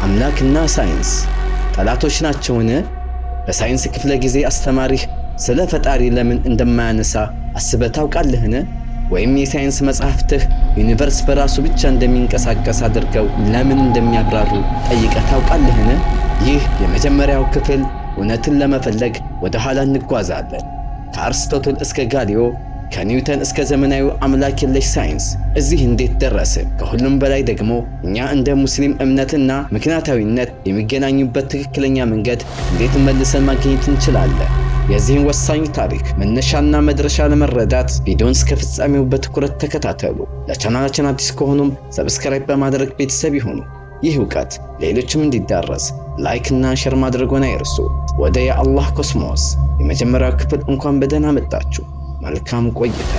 አምላክና ሳይንስ ጠላቶች ናቸውን? በሳይንስ ክፍለ ጊዜ አስተማሪህ ስለ ፈጣሪ ለምን እንደማያነሳ አስበህ ታውቃለህን? ወይም የሳይንስ መጽሐፍትህ ዩኒቨርስ በራሱ ብቻ እንደሚንቀሳቀስ አድርገው ለምን እንደሚያብራሩ ጠይቀህ ታውቃለህን? ይህ የመጀመሪያው ክፍል እውነትን ለመፈለግ ወደ ኋላ እንጓዛለን። ከአርስቶትል እስከ ጋሊዮ፣ ከኒውተን እስከ ዘመናዊ አምላክ የለሽ ሳይንስ እዚህ እንዴት ደረስን? ከሁሉም በላይ ደግሞ እኛ እንደ ሙስሊም እምነትና ምክንያታዊነት የሚገናኙበት ትክክለኛ መንገድ እንዴት መልሰን ማግኘት እንችላለን? የዚህን ወሳኝ ታሪክ መነሻና መድረሻ ለመረዳት ቪዲዮውን እስከ ፍጻሜው በትኩረት ተከታተሉ። ለቻናላችን አዲስ ከሆኑም ሰብስክራይብ በማድረግ ቤተሰብ ይሁኑ። ይህ ዕውቀት ሌሎችም እንዲዳረስ ላይክ እና ሼር ማድረግዎን አይርሱ። ወደ የአላህ ኮስሞስ የመጀመሪያው ክፍል እንኳን በደህና መጣችሁ። መልካም ቆይታ።